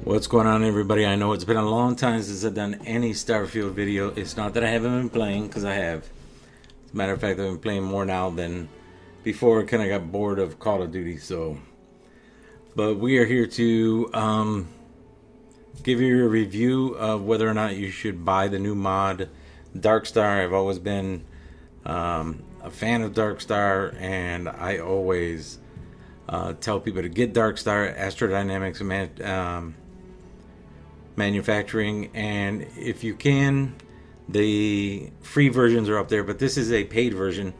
What's going on, everybody? I know it's been a long time since I've done any Starfield video. It's not that I haven't been playing, because I have. As a matter of fact, I've been playing more now than before. I kind of got bored of Call of Duty, but we are here to give you a review of whether or not you should buy the new mod, Darkstar. I've always been a fan of Darkstar, and I always tell people to get Darkstar. Astrodynamics manufacturing, and if you can, the free versions are up there, but this is a paid version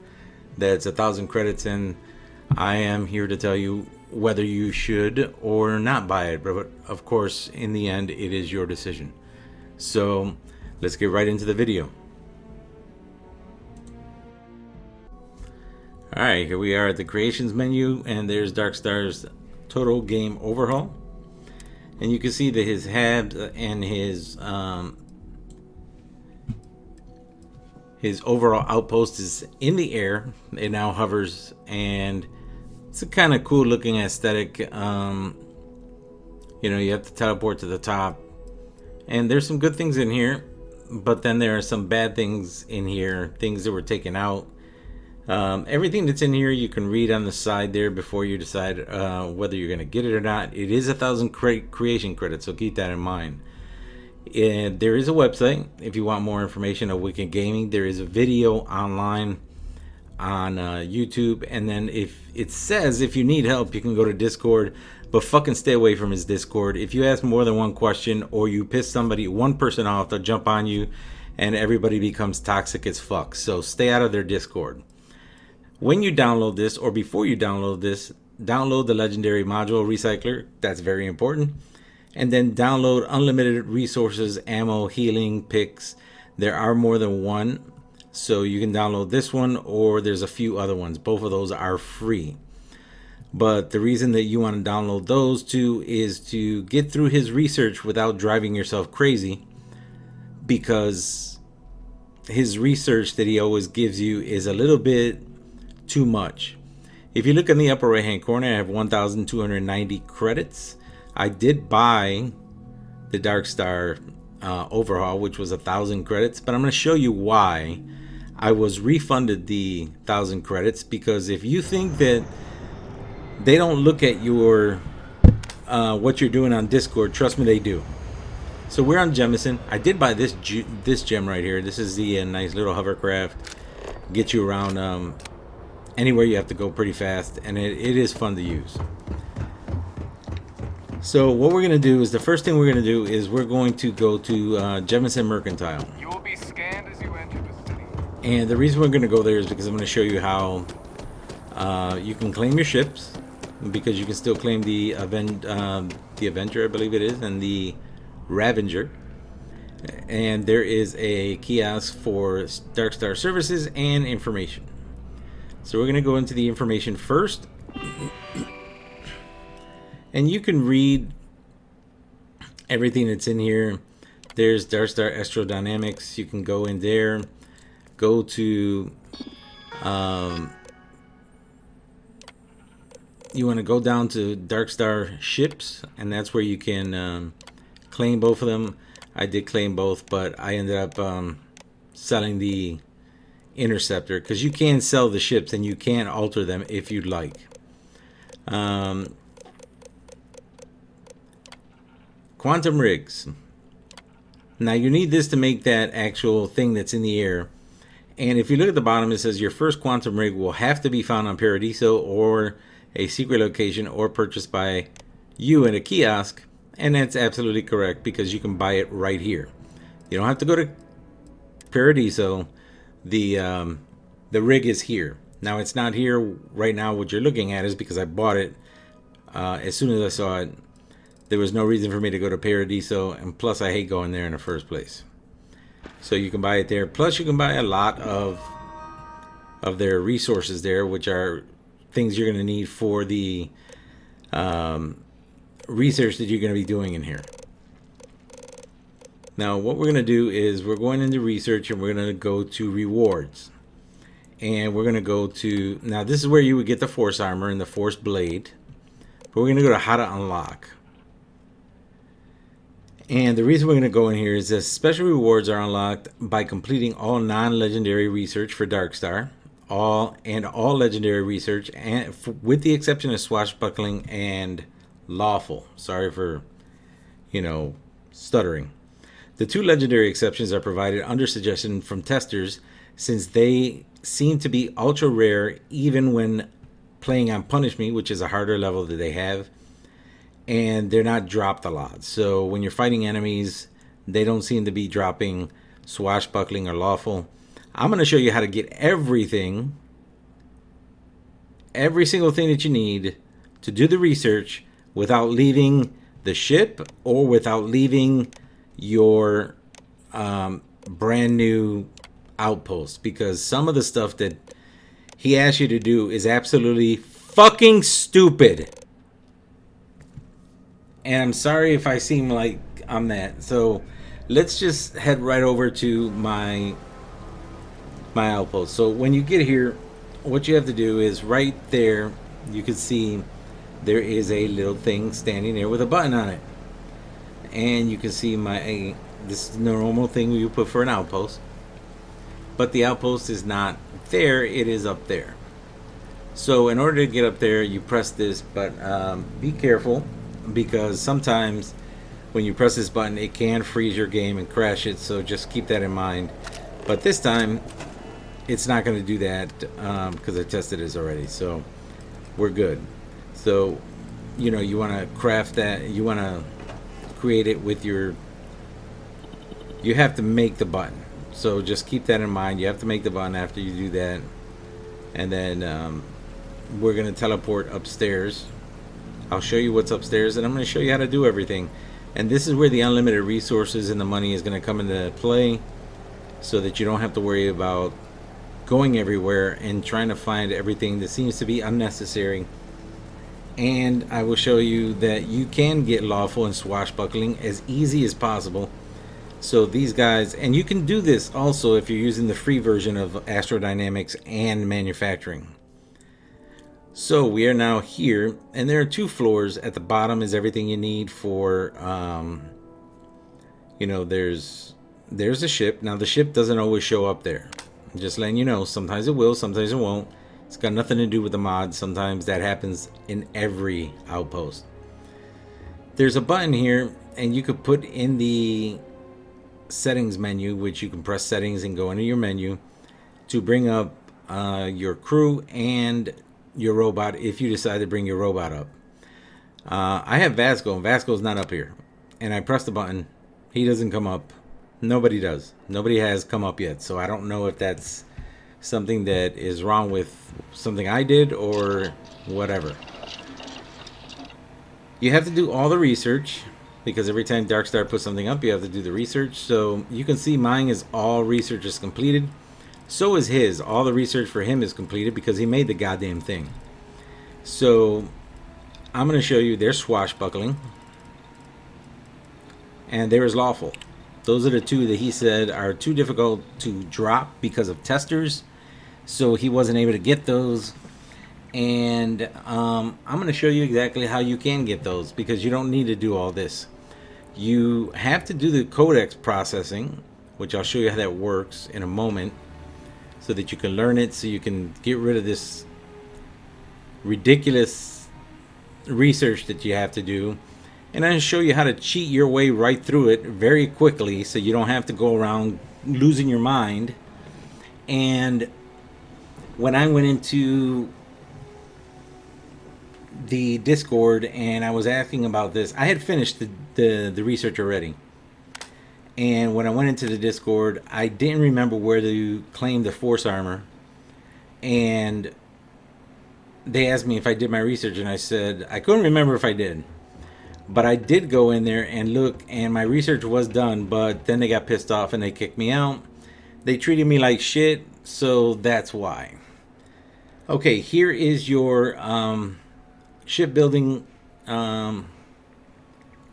that's 1,000 credits, and I am here to tell you whether you should or not buy it. But of course, in the end, it is your decision. So let's get right into the video. Alright, here we are at the creations menu, and there's Darkstar's total game overhaul. And you can see that his habs and his overall outpost is in the air. It now hovers, and it's a kind of cool looking aesthetic. You know, you have to teleport to the top, and there's some good things in here, but then there are some bad things in here, things that were taken out. Everything that's in here you can read on the side there before you decide whether you're going to get it or not. It is 1,000 creation credits, so keep that in mind. And there is a website if you want more information of Wicked Gaming. There is a video online on YouTube, and then if it says if you need help, you can go to Discord, but fucking stay away from his Discord. If you ask more than one question or you piss one person off, they'll jump on you and everybody becomes toxic as fuck. So stay out of their Discord. When you download this, or before you download this, download the legendary module recycler. That's very important. And then download unlimited resources, ammo, healing, picks. There are more than one, so you can download this one, or there's a few other ones. Both of those are free. But the reason that you want to download those two is to get through his research without driving yourself crazy, because his research that he always gives you is a little bit too much. If you look in the upper right hand corner, I have 1,290 credits. I did buy the Darkstar overhaul, which was 1,000 credits, but I'm going to show you why I was refunded the 1,000 credits. Because if you think that they don't look at your what you're doing on Discord, trust me, they do. So we're on Jemison. I did buy this gem right here. This is the nice little hovercraft, get you around anywhere you have to go pretty fast, and it is fun to use. So what we're going to do is, the first thing we're going to do is we're going to go to Jemison Mercantile. You will be scanned as you enter the city. And the reason we're going to go there is because I'm going to show you how you can claim your ships, because you can still claim the Avenger, I believe it is, and the Ravager. And there is a kiosk for Darkstar services and information. So we're going to go into the information first. And you can read everything that's in here. There's Darkstar Astrodynamics. You can go in there. Go to... you want to go down to Darkstar ships, and that's where you can claim both of them. I did claim both, but I ended up selling the Interceptor, because you can sell the ships and you can alter them if you'd like. Quantum rigs. Now you need this to make that actual thing that's in the air. And if you look at the bottom, it says your first quantum rig will have to be found on Paradiso or a secret location, or purchased by you at a kiosk. And that's absolutely correct, because you can buy it right here. You don't have to go to Paradiso. The rig is here. Now it's not here right now. What you're looking at is because I bought it as soon as I saw it. There was no reason for me to go to Paradiso, and plus I hate going there in the first place. So you can buy it there. Plus you can buy a lot of their resources there, which are things you're going to need for the research that you're going to be doing in here. Now what we're going to do is we're going into research, and we're going to go to rewards. And we're going to go to, now this is where you would get the force armor and the force blade. But we're going to go to how to unlock. And the reason we're going to go in here is that special rewards are unlocked by completing all non-legendary research for Darkstar, all legendary research, and with the exception of swashbuckling and lawful. Sorry for, stuttering. The two legendary exceptions are provided under suggestion from testers, since they seem to be ultra rare even when playing on Punish Me, which is a harder level that they have, and they're not dropped a lot. So when you're fighting enemies, they don't seem to be dropping swashbuckling or lawful. I'm going to show you how to get every single thing that you need to do the research without leaving the ship or without leaving your brand new outpost, because some of the stuff that he asks you to do is absolutely fucking stupid. And I'm sorry if I seem like I'm that. So let's just head right over to my outpost. So when you get here, what you have to do is right there, you can see there is a little thing standing there with a button on it. And you can see this is the normal thing you put for an outpost. But the outpost is not there, it is up there. So in order to get up there, you press this, but be careful, because sometimes when you press this button, it can freeze your game and crash it, so just keep that in mind. But this time, it's not going to do that, because I tested this already, so we're good. So, you want to craft that, you want to create it with you have to make the button. So just keep that in mind. You have to make the button after you do that. And then we're going to teleport upstairs. I'll show you what's upstairs, and I'm going to show you how to do everything. And this is where the unlimited resources and the money is going to come into play, so that you don't have to worry about going everywhere and trying to find everything that seems to be unnecessary. And I will show you that you can get lawful and swashbuckling as easy as possible. So these guys, and you can do this also if you're using the free version of Astrodynamics and Manufacturing. So we are now here, and there are 2 floors. At the bottom is everything you need for, there's a ship. Now the ship doesn't always show up there. I'm just letting you know, sometimes it will, sometimes it won't. It's got nothing to do with the mod. Sometimes that happens in every outpost. There's a button here, and you could put in the settings menu, which you can press settings and go into your menu to bring up your crew and your robot if you decide to bring your robot up. I have Vasco, and Vasco's not up here. And I press the button. He doesn't come up. Nobody does. Nobody has come up yet. So I don't know if that's something that is wrong with something I did or whatever. You have to do all the research, because every time Darkstar puts something up, you have to do the research. So you can see mine is all research is completed. So is his. All the research for him is completed because he made the goddamn thing. So I'm going to show you there's swashbuckling. And there is lawful. Those are the 2 that he said are too difficult to drop because of testers. So he wasn't able to get those. And I'm going to show you exactly how you can get those, because you don't need to do all this. You have to do the codex processing, which I'll show you how that works in a moment, so that you can learn it, so you can get rid of this ridiculous research that you have to do. And I'm going to show you how to cheat your way right through it very quickly, so you don't have to go around losing your mind. And when I went into the Discord and I was asking about this, I had finished the research already. And when I went into the Discord, I didn't remember where to claim the force armor. And they asked me if I did my research, and I said I couldn't remember if I did. But I did go in there and look, and my research was done, but then they got pissed off and they kicked me out. They treated me like shit, so that's why. Okay, here is your shipbuilding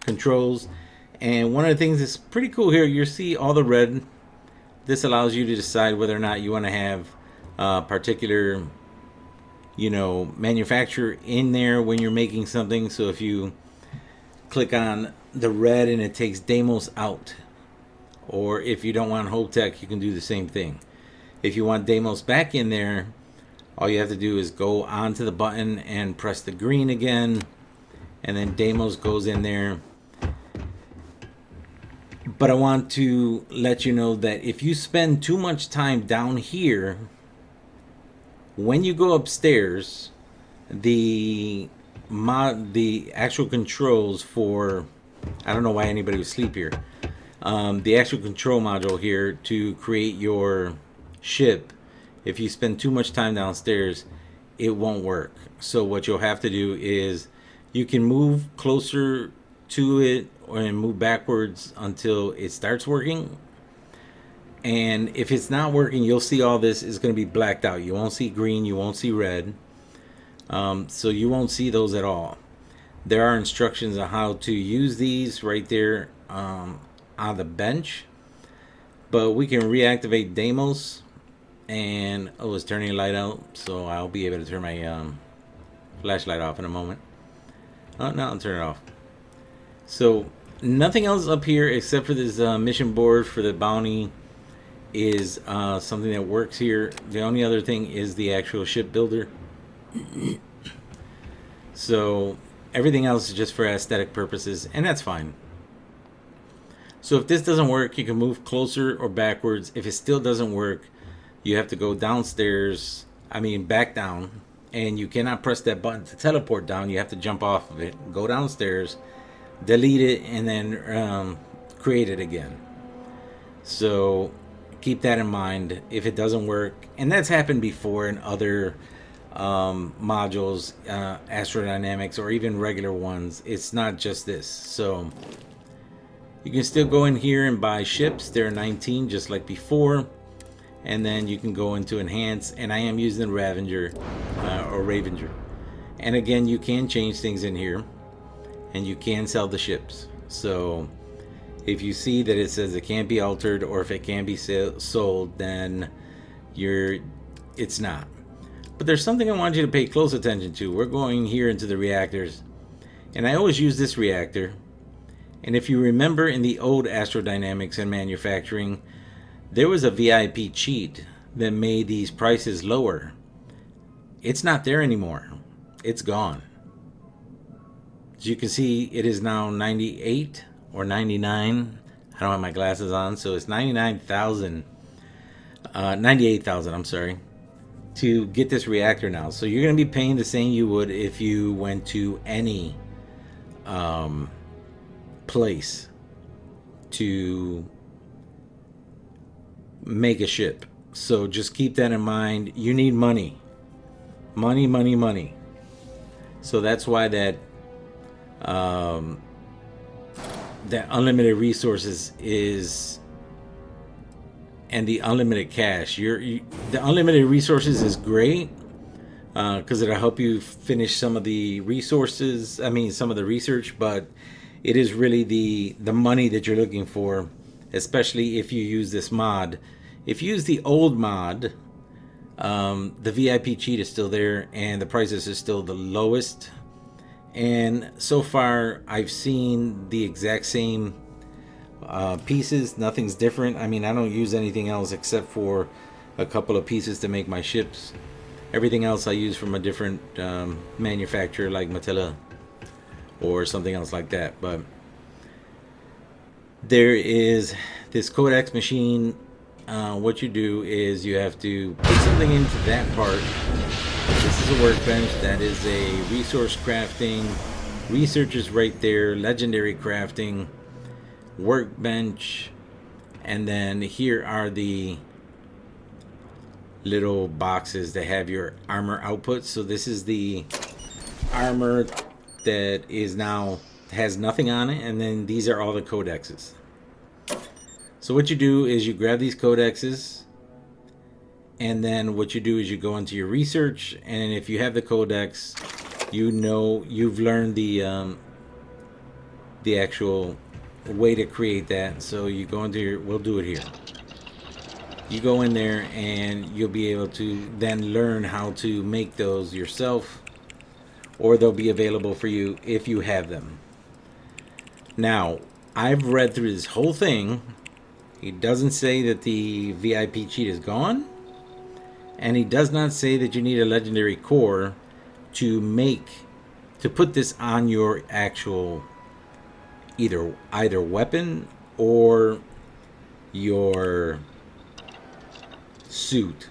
controls. And one of the things that's pretty cool here, you see all the red. This allows you to decide whether or not you want to have a particular, manufacturer in there when you're making something. So if you click on the red and it takes Deimos out. Or if you don't want Hotech, you can do the same thing. If you want Deimos back in there, all you have to do is go onto the button and press the green again, and then Deimos goes in there. But I want to let you know that if you spend too much time down here, when you go upstairs, the actual controls for, I don't know why anybody would sleep here. The actual control module here to create your ship, if you spend too much time downstairs, it won't work. So what you'll have to do is you can move closer to it and move backwards until it starts working. And if it's not working, you'll see all this is going to be blacked out. You won't see green, you won't see red. So you won't see those at all. There are instructions on how to use these right there on the bench. But we can reactivate Deimos. And it's turning the light out, so I'll be able to turn my flashlight off in a moment. Oh, no, I'll turn it off. So nothing else up here except for this mission board for the bounty is something that works here. The only other thing is the actual ship builder. So everything else is just for aesthetic purposes, and that's fine. So if this doesn't work, you can move closer or backwards. If it still doesn't work, you have to go downstairs, back down, and you cannot press that button to teleport down. You have to jump off of it, go downstairs, delete it, and then create it again. So keep that in mind if it doesn't work. And that's happened before in other modules, Astrodynamics, or even regular ones. It's not just this. So you can still go in here and buy ships. There are 19 just like before. And then you can go into enhance, and I am using the Ravenger or Ravenger. And again, you can change things in here, and you can sell the ships. So if you see that it says it can't be altered, or if it can be sold, then it's not. But there's something I want you to pay close attention to. We're going here into the reactors, and I always use this reactor. And if you remember in the old Astrodynamics and manufacturing, there was a VIP cheat that made these prices lower. It's not there anymore. It's gone. As you can see, it is now 98 or 99. I don't have my glasses on, so it's 98,000, I'm sorry, to get this reactor now. So you're going to be paying the same you would if you went to any place to make a ship. So just keep that in mind. You need money. Money. So that's why that unlimited resources is, and the unlimited cash. The unlimited resources is great because it'll help you finish some of the resources. Some of the research, but it is really the money that you're looking for, especially if you use this mod. If you use the old mod, the VIP cheat is still there, and the prices are still the lowest. And so far, I've seen the exact same pieces. Nothing's different. I don't use anything else except for a couple of pieces to make my ships. Everything else I use from a different manufacturer, like Matilla or something else like that. But there is this codex machine. What you do is you have to put something into that part. This is a workbench. That is a resource crafting. Research is right there. Legendary crafting. Workbench. And then here are the little boxes that have your armor outputs. So this is the armor that is now has nothing on it. And then these are all the codexes. So what you do is you grab these codexes, and then what you do is you go into your research, and if you have the codex, you've learned the actual way to create that. So you go into we'll do it here. You go in there and you'll be able to then learn how to make those yourself, or they'll be available for you if you have them. Now, I've read through this whole thing. He doesn't say that the VIP cheat is gone, and he does not say that you need a legendary core to put this on your actual either weapon or your suit.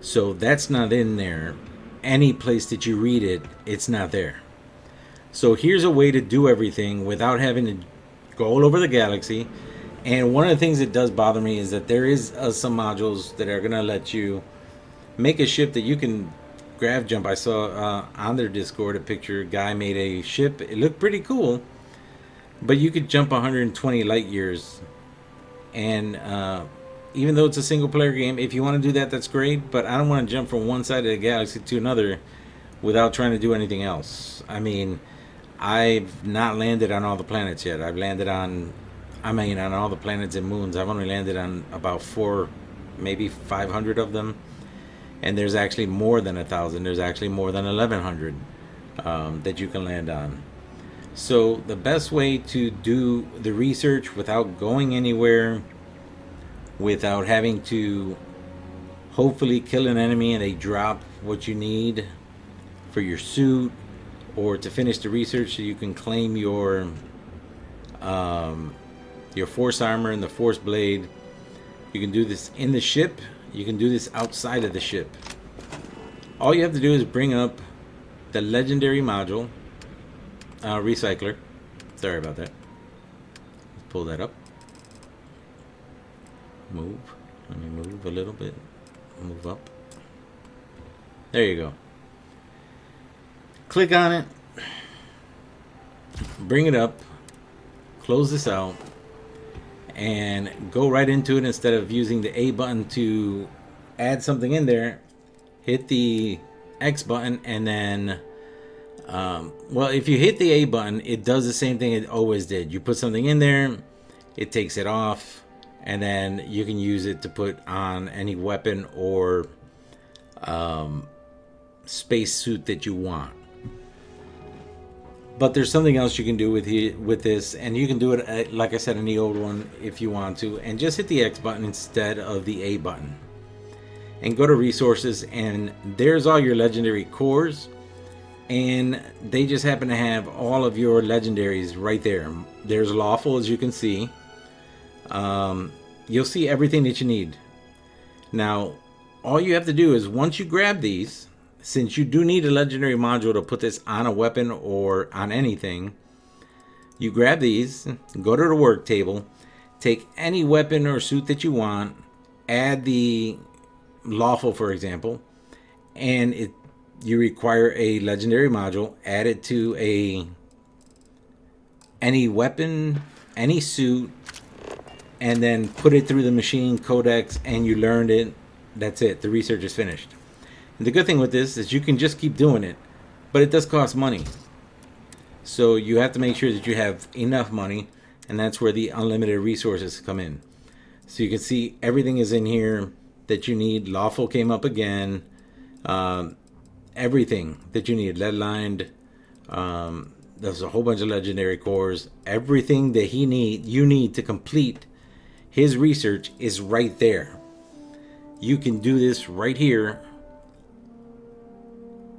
So that's not in there. Any place that you read it, it's not there. So here's a way to do everything without having to go all over the galaxy. And one of the things that does bother me is that there is some modules that are going to let you make a ship that you can grav jump. I saw on their Discord a picture, a guy made a ship. It looked pretty cool, but you could jump 120 light years. And even though it's a single player game, if you want to do that, that's great. But I don't want to jump from one side of the galaxy to another without trying to do anything else. I mean, I've not landed on all the planets yet. I've landed on all the planets and moons. I've only landed on about 4, maybe 500 of them. And there's actually more than 1,000. There's actually more than 1,100 that you can land on. So the best way to do the research without going anywhere, without having to hopefully kill an enemy and they drop what you need for your suit, or to finish the research so you can claim your force armor and the force blade. You can do this in the ship. You can do this outside of the ship. All you have to do is bring up the legendary module recycler. Sorry about that. Let's pull that up. Move. Let me move a little bit. Move up. There you go. Click on it. Bring it up. Close this out. And go right into it. Instead of using the A button to add something in there, hit the X button and then well, if you hit the A button, it does the same thing it always did. You put something in there, it takes it off, and then you can use it to put on any weapon or space suit that you want. But there's something else you can do with this, and you can do it like I said in the old one if you want to, and just hit the X button instead of the A button. And go to resources, and there's all your legendary cores, and they just happen to have all of your legendaries right there. There's lawful, as you can see. You'll see everything that you need. Now, all you have to do is once you grab these, since you do need a legendary module to put this on a weapon or on anything, you grab these, go to the work table, take any weapon or suit that you want, add the lawful, for example, and you require a legendary module, add it to any weapon, any suit, and then put it through the machine codex, and you learned it. That's it. The research is finished. And the good thing with this is you can just keep doing it, but it does cost money. So you have to make sure that you have enough money, and that's where the unlimited resources come in. So you can see everything is in here that you need. Lawful came up again. Everything that you need. Lead-lined. There's a whole bunch of legendary cores. Everything that you need to complete his research is right there. You can do this right here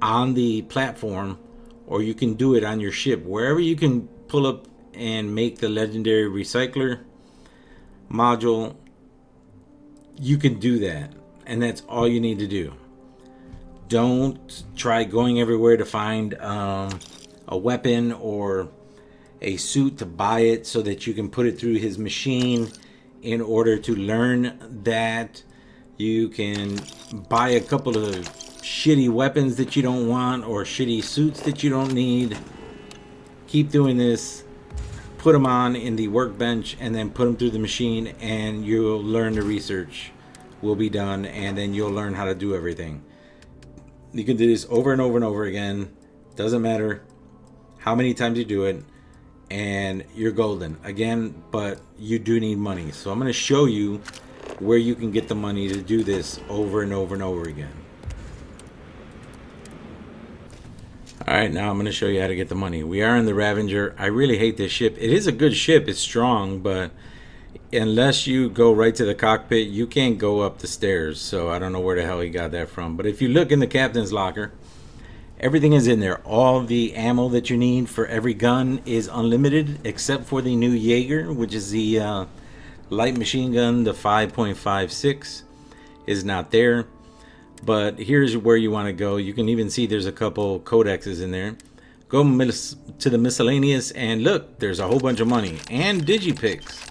on the platform, or you can do it on your ship. Wherever you can pull up and make the legendary recycler module, you can do that. And that's all you need to do. Don't try going everywhere to find a weapon or a suit to buy it so that you can put it through his machine in order to learn that. You can buy a couple of shitty weapons that you don't want or shitty suits that you don't need. Keep doing this. Put them on in the workbench and then put them through the machine, and you'll learn the research will be done, and then you'll learn how to do everything. You can do this over and over and over again. Doesn't matter how many times you do it, and you're golden again. But you do need money, so I'm going to show you where you can get the money to do this over and over and over again. Alright, now I'm going to show you how to get the money. We are in the Ravager. I really hate this ship. It is a good ship. It's strong, but unless you go right to the cockpit, you can't go up the stairs. So I don't know where the hell he got that from. But if you look in the captain's locker, everything is in there. All the ammo that you need for every gun is unlimited, except for the new Jaeger, which is the light machine gun. The 5.56 is not there. But here's where you want to go. You can even see there's a couple codexes in there. Go to the miscellaneous and look, there's a whole bunch of money and digipicks.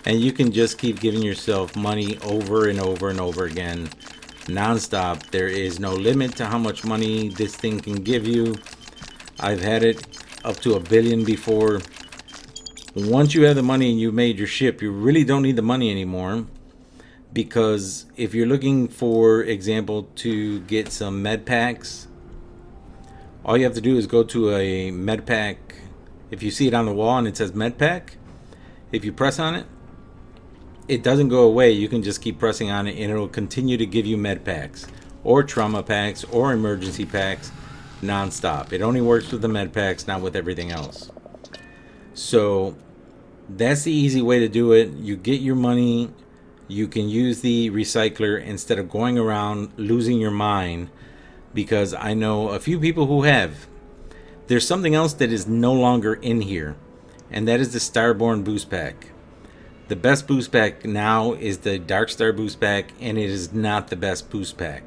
And you can just keep giving yourself money over and over and over again, non-stop. There is no limit to how much money this thing can give you. I've had it up to 1 billion before. Once you have the money and you've made your ship, you really don't need the money anymore. Because if you're looking, for example, to get some med packs, all you have to do is go to a med pack. If you see it on the wall and it says med pack, if you press on it, it doesn't go away. You can just keep pressing on it and it'll continue to give you med packs or trauma packs or emergency packs non-stop. It only works with the med packs, not with everything else. So that's the easy way to do it. You get your money. You can use the recycler instead of going around losing your mind, because I know a few people who have. There's something else that is no longer in here, and that is the Starborn boost pack. The best boost pack now is the Darkstar boost pack, and it is not the best boost pack.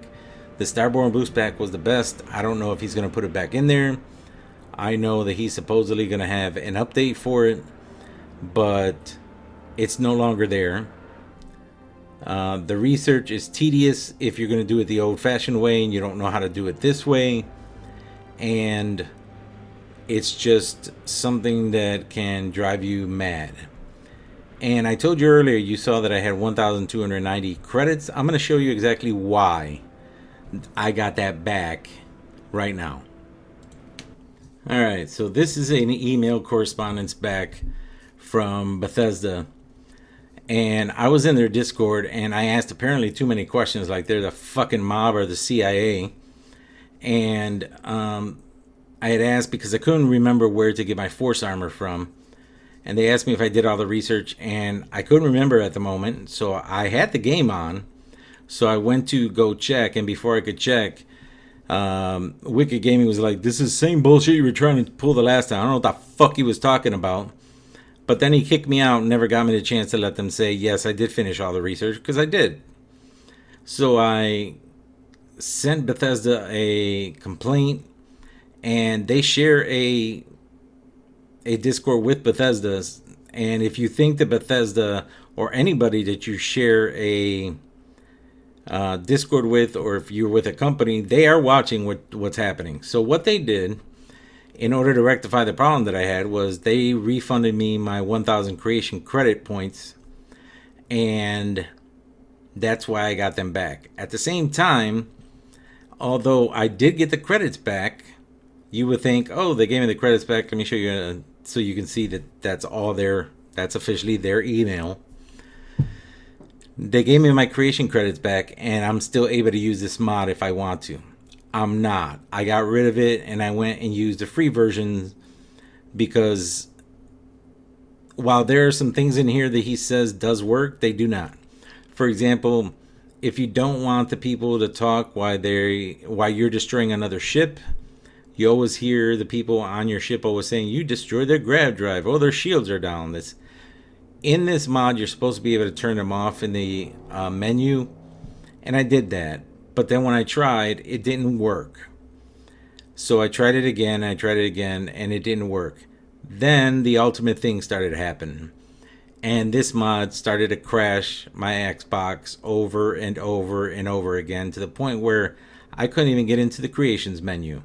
The Starborn boost pack was the best. I don't know if he's going to put it back in there. I know that he's supposedly going to have an update for it, but it's no longer there. The research is tedious if you're going to do it the old-fashioned way and you don't know how to do it this way. And it's just something that can drive you mad. And I told you earlier, you saw that I had 1,290 credits. I'm going to show you exactly why I got that back right now. Alright, so this is an email correspondence back from Bethesda. And I was in their Discord and I asked apparently too many questions, like they're the fucking mob or the CIA. And I had asked because I couldn't remember where to get my force armor from. And they asked me if I did all the research, and I couldn't remember at the moment. So I had the game on. So I went to go check, and before I could check, Wicked Gaming was like, this is the same bullshit you were trying to pull the last time. I don't know what the fuck he was talking about. But then he kicked me out and never got me the chance to let them say, yes, I did finish all the research, because I did. So I sent Bethesda a complaint, and they share a Discord with Bethesda. And if you think that Bethesda or anybody that you share a Discord with, or if you're with a company, they are watching what's happening. So what they did, in order to rectify the problem that I had, was they refunded me my 1,000 creation credit points, and that's why I got them back. At the same time, although I did get the credits back, you would think, oh, they gave me the credits back. Let me show you so you can see that that's all that's officially their email. They gave me my creation credits back, and I'm still able to use this mod if I want to. I'm not. I got rid of it and I went and used the free version, because while there are some things in here that he says does work, they do not. For example, if you don't want the people to talk while you're destroying another ship, you always hear the people on your ship always saying, you destroyed their grav drive. Oh, their shields are down. In this mod, you're supposed to be able to turn them off in the menu. And I did that. But then when I tried, it didn't work. So I tried it again, and it didn't work. Then the ultimate thing started to happen. And this mod started to crash my Xbox over and over and over again, to the point where I couldn't even get into the creations menu.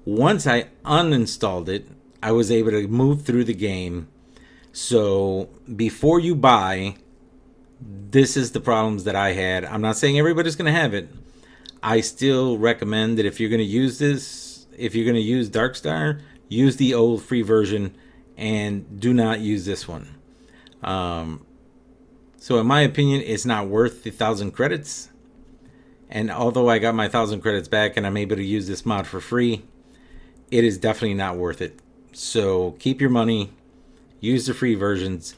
Once I uninstalled it, I was able to move through the game. So before you buy, this is the problems that I had. I'm not saying everybody's going to have it. I still recommend that if you're going to use this, if you're going to use Darkstar, use the old free version and do not use this one. So in my opinion, it's not worth the 1,000 credits. And although I got my 1,000 credits back and I'm able to use this mod for free, it is definitely not worth it. So keep your money, use the free versions,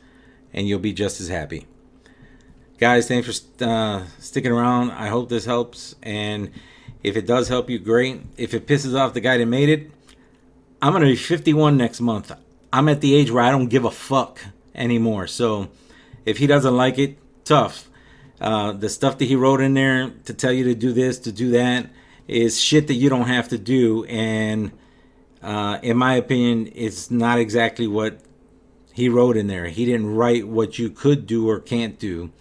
and you'll be just as happy. Guys, thanks for sticking around. I hope this helps. And if it does help you, great. If it pisses off the guy that made it, I'm going to be 51 next month. I'm at the age where I don't give a fuck anymore. So if he doesn't like it, tough. The stuff that he wrote in there to tell you to do this, to do that, is shit that you don't have to do. And in my opinion, it's not exactly what he wrote in there. He didn't write what you could do or can't do.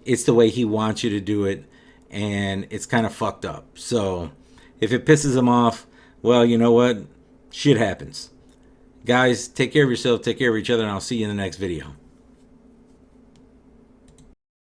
It's the way he wants you to do it. And it's kind of fucked up. So if it pisses him off, well, you know what? Shit happens. Guys, take care of yourself, take care of each other, and I'll see you in the next video.